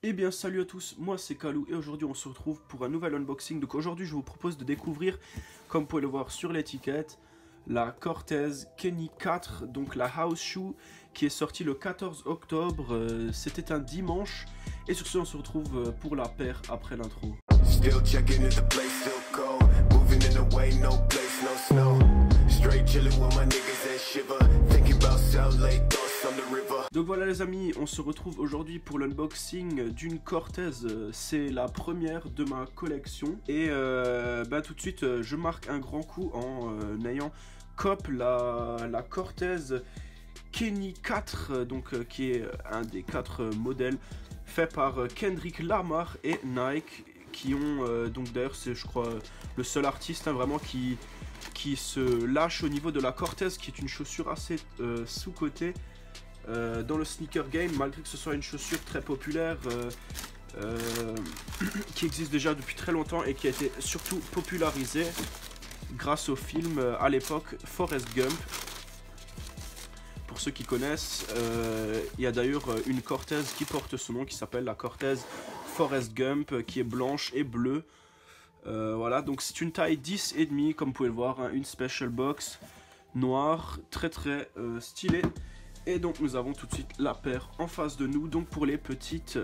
Eh bien salut à tous, moi c'est Kalou et aujourd'hui on se retrouve pour un nouvel unboxing. Donc aujourd'hui je vous propose de découvrir, comme vous pouvez le voir sur l'étiquette, la Cortez Kenny 4, donc la House Shoe qui est sortie le 14 octobre, c'était un dimanche. Et sur ce on se retrouve pour la paire après l'intro. Still checking if the place still cold, moving in a way, no place, no snow. Straight chilling with my niggas that shiver, thinking about South Lake, thoughts on the river. Donc voilà les amis, on se retrouve aujourd'hui pour l'unboxing d'une Cortez, c'est la première de ma collection. Et tout de suite je marque un grand coup en ayant cop la Cortez Kenny 4, donc qui est un des 4 modèles fait par Kendrick Lamar et Nike, qui ont donc d'ailleurs c'est je crois le seul artiste vraiment qui se lâche au niveau de la Cortez, qui est une chaussure assez sous-cotée dans le sneaker game, malgré que ce soit une chaussure très populaire qui existe déjà depuis très longtemps et qui a été surtout popularisée grâce au film à l'époque Forrest Gump. Pour ceux qui connaissent, il y a d'ailleurs une Cortez qui porte ce nom, qui s'appelle la Cortez Forrest Gump, qui est blanche et bleue. Voilà, donc c'est une taille 10,5 comme vous pouvez le voir, hein, une special box noire, très stylée. Et donc nous avons tout de suite la paire en face de nous. Donc pour les petites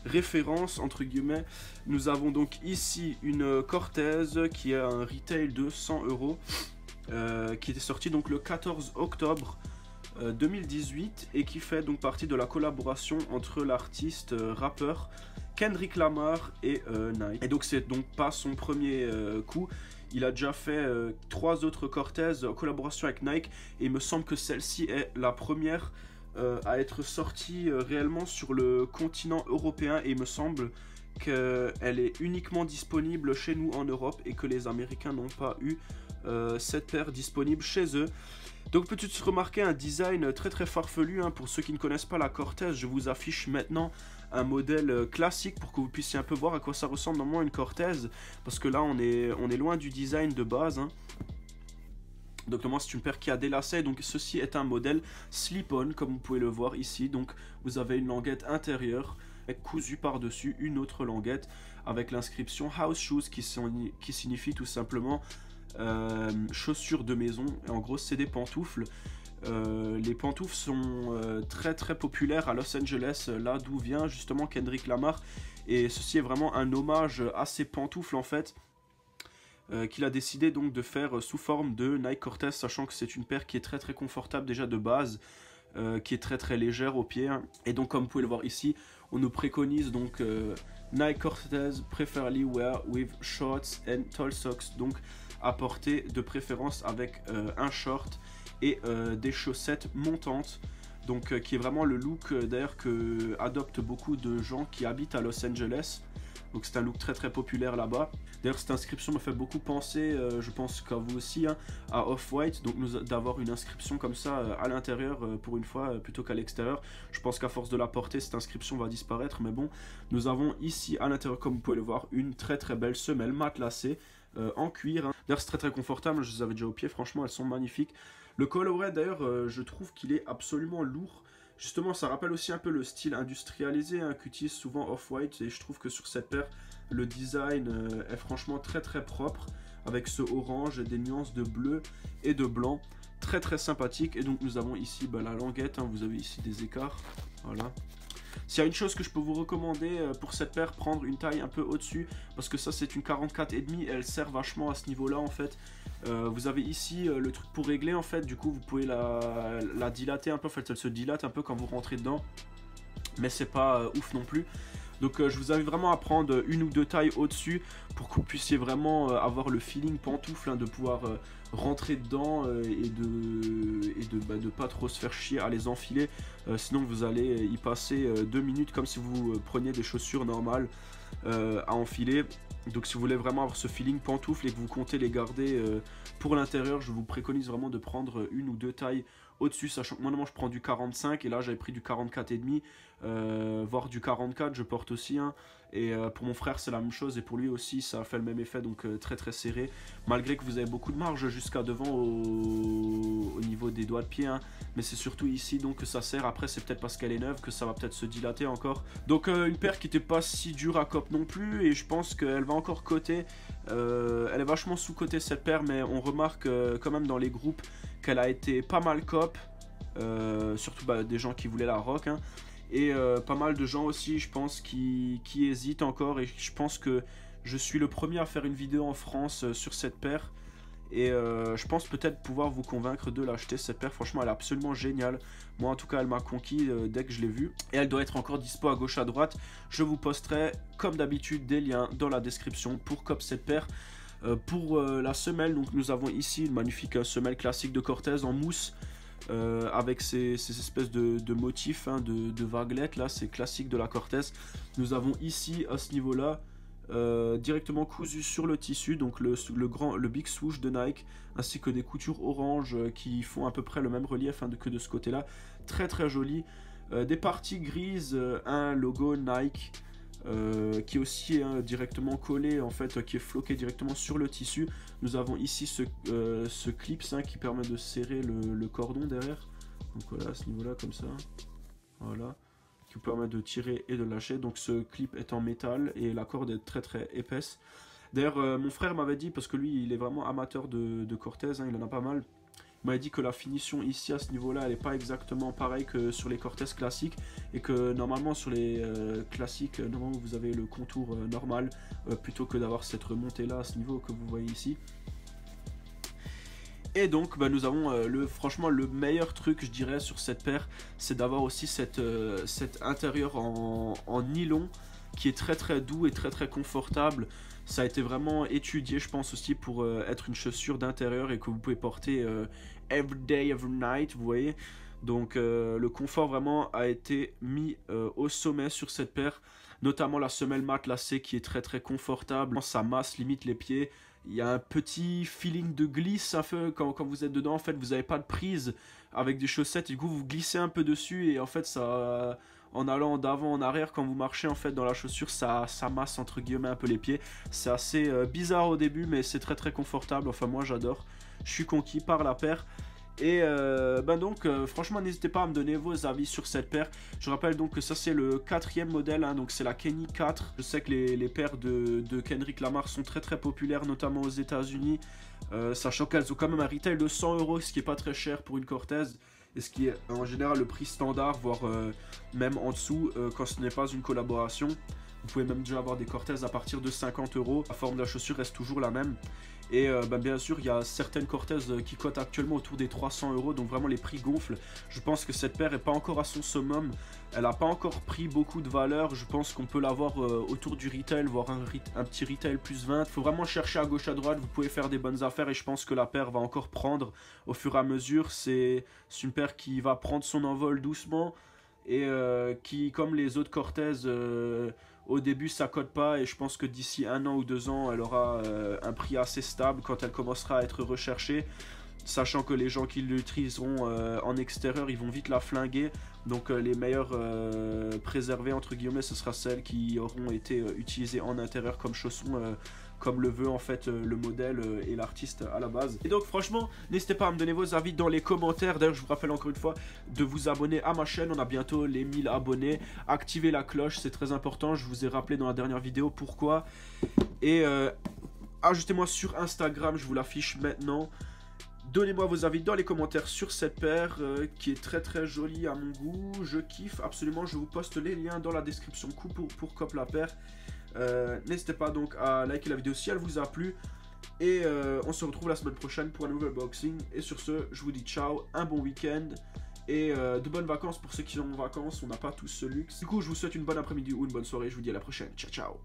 références entre guillemets, nous avons donc ici une Cortez qui a un retail de 100 €, qui était sortie donc le 14 octobre 2018 et qui fait donc partie de la collaboration entre l'artiste rappeur Kendrick Lamar et Nike. Et donc c'est donc pas son premier coup, il a déjà fait 3 autres Cortez en collaboration avec Nike et il me semble que celle-ci est la première à être sortie réellement sur le continent européen, et il me semble qu'elle est uniquement disponible chez nous en Europe et que les Américains n'ont pas eu cette paire disponible chez eux. Donc peut-être remarquer un design très farfelu, hein. Pour ceux qui ne connaissent pas la Cortez, je vous affiche maintenant un modèle classique pour que vous puissiez un peu voir à quoi ça ressemble normalement une Cortez, parce que là on est loin du design de base, hein. Donc normalement c'est une paire qui a des lacets, donc ceci est un modèle slip-on comme vous pouvez le voir ici. Donc vous avez une languette intérieure cousue par-dessus une autre languette avec l'inscription House Shoes qui signifie tout simplement chaussures de maison. Et en gros c'est des pantoufles. Les pantoufles sont très populaires à Los Angeles, là d'où vient justement Kendrick Lamar, et ceci est vraiment un hommage à ces pantoufles en fait, qu'il a décidé donc de faire sous forme de Nike Cortez, sachant que c'est une paire qui est très confortable déjà de base, qui est très légère au pied, hein. Et donc comme vous pouvez le voir ici, on nous préconise donc Nike Cortez preferably wear with shorts and tall socks, donc à porter de préférence avec un short et des chaussettes montantes, donc qui est vraiment le look d'ailleurs que adoptent beaucoup de gens qui habitent à Los Angeles. Donc c'est un look très populaire là-bas. D'ailleurs cette inscription me fait beaucoup penser, je pense qu'à vous aussi, hein, à Off-White. Donc d'avoir une inscription comme ça à l'intérieur pour une fois plutôt qu'à l'extérieur. Je pense qu'à force de la porter, cette inscription va disparaître. Mais bon, nous avons ici à l'intérieur, comme vous pouvez le voir, une très belle semelle matelassée en cuir, hein. D'ailleurs c'est très confortable, je les avais déjà au pied, franchement elles sont magnifiques. Le colorway d'ailleurs je trouve qu'il est absolument lourd. Justement, ça rappelle aussi un peu le style industrialisé, hein, qu'utilise souvent Off-White, et je trouve que sur cette paire, le design est franchement très propre, avec ce orange et des nuances de bleu et de blanc, très sympathique. Et donc nous avons ici la languette, hein, vous avez ici des écarts, voilà. S'il y a une chose que je peux vous recommander pour cette paire, prendre une taille un peu au-dessus, parce que ça c'est une 44,5 et elle sert vachement à ce niveau-là en fait. Vous avez ici le truc pour régler en fait, du coup vous pouvez la dilater un peu, en fait elle se dilate un peu quand vous rentrez dedans, mais c'est pas ouf non plus. Donc je vous invite vraiment à prendre une ou deux tailles au-dessus pour que vous puissiez vraiment avoir le feeling pantoufle, hein, de pouvoir rentrer dedans et de pas trop se faire chier à les enfiler. Sinon vous allez y passer 2 minutes comme si vous preniez des chaussures normales à enfiler. Donc si vous voulez vraiment avoir ce feeling pantoufle et que vous comptez les garder pour l'intérieur, je vous préconise vraiment de prendre une ou deux tailles au-dessus, sachant que moi je prends du 45 et là j'avais pris du 44,5. voire du 44 je porte aussi un. Et pour mon frère c'est la même chose et pour lui aussi ça a fait le même effet, donc très très serré. Malgré que vous avez beaucoup de marge jusqu'à devant au niveau des doigts de pied, hein. Mais c'est surtout ici donc que ça sert. Après c'est peut-être parce qu'elle est neuve que ça va peut-être se dilater encore. Donc une paire qui n'était pas si dure à cop non plus, et je pense qu'elle va encore coter. Elle est vachement sous-cotée cette paire, mais on remarque quand même dans les groupes qu'elle a été pas mal cop. Surtout des gens qui voulaient la rock, hein. Et pas mal de gens aussi je pense qui hésitent encore, et je pense que je suis le premier à faire une vidéo en France sur cette paire. Et je pense peut-être pouvoir vous convaincre de l'acheter cette paire. Franchement elle est absolument géniale. Moi en tout cas elle m'a conquis dès que je l'ai vue. Et elle doit être encore dispo à gauche à droite. Je vous posterai comme d'habitude des liens dans la description pour cop cette paire. Pour la semelle, donc nous avons ici une magnifique semelle classique de Cortez en mousse. Avec ces espèces de motifs, hein, de vaguelettes là, c'est classique de la Cortez. Nous avons ici à ce niveau là directement cousu sur le tissu, donc le big swoosh de Nike, ainsi que des coutures orange qui font à peu près le même relief, hein, que de ce côté là, très très joli. Des parties grises, un logo Nike qui est aussi directement collé, en fait, qui est floqué directement sur le tissu. Nous avons ici ce clips, hein, qui permet de serrer le cordon derrière. Donc voilà, à ce niveau là comme ça, voilà, qui vous permet de tirer et de lâcher. Donc ce clip est en métal et la corde est très très épaisse. D'ailleurs mon frère m'avait dit, parce que lui il est vraiment amateur de Cortez, hein, il en a pas mal. Il m'a dit que la finition ici à ce niveau là elle n'est pas exactement pareille que sur les Cortez classiques, et que normalement sur les classiques, normalement vous avez le contour normal plutôt que d'avoir cette remontée là à ce niveau que vous voyez ici. Et donc nous avons franchement le meilleur truc je dirais sur cette paire, c'est d'avoir aussi cet intérieur en nylon qui est très très doux et très très confortable. Ça a été vraiment étudié je pense aussi pour être une chaussure d'intérieur et que vous pouvez porter every day, every night, vous voyez. Donc le confort vraiment a été mis au sommet sur cette paire, notamment la semelle matelassée qui est très très confortable. Ça masse limite les pieds. Il y a un petit feeling de glisse un peu quand vous êtes dedans. En fait vous n'avez pas de prise avec des chaussettes et du coup vous glissez un peu dessus, et en fait ça, en allant d'avant en arrière quand vous marchez en fait dans la chaussure, ça masse entre guillemets un peu les pieds. C'est assez bizarre au début mais c'est très très confortable. Enfin moi j'adore, je suis conquis par la paire. Et donc franchement n'hésitez pas à me donner vos avis sur cette paire. Je rappelle donc que ça c'est le 4e modèle, hein, donc c'est la Kenny 4. Je sais que les paires de Kendrick Lamar sont très très populaires, notamment aux États-Unis, sachant qu'elles ont quand même un retail de 100 €, ce qui est pas très cher pour une Cortez, et ce qui est en général le prix standard, voire même en dessous quand ce n'est pas une collaboration. Vous pouvez même déjà avoir des Cortez à partir de 50 €. La forme de la chaussure reste toujours la même. Et bien sûr, il y a certaines Cortez qui cotent actuellement autour des 300 €, donc vraiment les prix gonflent. Je pense que cette paire n'est pas encore à son summum. Elle n'a pas encore pris beaucoup de valeur. Je pense qu'on peut l'avoir autour du retail, voire un petit retail plus 20. Il faut vraiment chercher à gauche à droite. Vous pouvez faire des bonnes affaires et je pense que la paire va encore prendre au fur et à mesure. C'est une paire qui va prendre son envol doucement et qui, comme les autres Cortez, au début ça cote pas, et je pense que d'ici 1 an ou 2 ans elle aura un prix assez stable quand elle commencera à être recherchée, sachant que les gens qui l'utiliseront en extérieur ils vont vite la flinguer. Donc les meilleures préservées entre guillemets, ce sera celles qui auront été utilisées en intérieur comme chaussons, comme le veut en fait le modèle et l'artiste à la base. Et donc franchement n'hésitez pas à me donner vos avis dans les commentaires. D'ailleurs je vous rappelle encore une fois de vous abonner à ma chaîne, on a bientôt les 1000 abonnés. Activez la cloche, c'est très important, je vous ai rappelé dans la dernière vidéo pourquoi. Et ajoutez-moi sur Instagram, je vous l'affiche maintenant. Donnez-moi vos avis dans les commentaires sur cette paire qui est très très jolie à mon goût. Je kiffe absolument, je vous poste les liens dans la description pour cop la paire. N'hésitez pas donc à liker la vidéo si elle vous a plu. Et on se retrouve la semaine prochaine pour un nouvel unboxing. Et sur ce, je vous dis ciao, un bon week-end. Et de bonnes vacances pour ceux qui sont en vacances, on n'a pas tous ce luxe. Du coup, je vous souhaite une bonne après-midi ou une bonne soirée. Je vous dis à la prochaine, ciao ciao.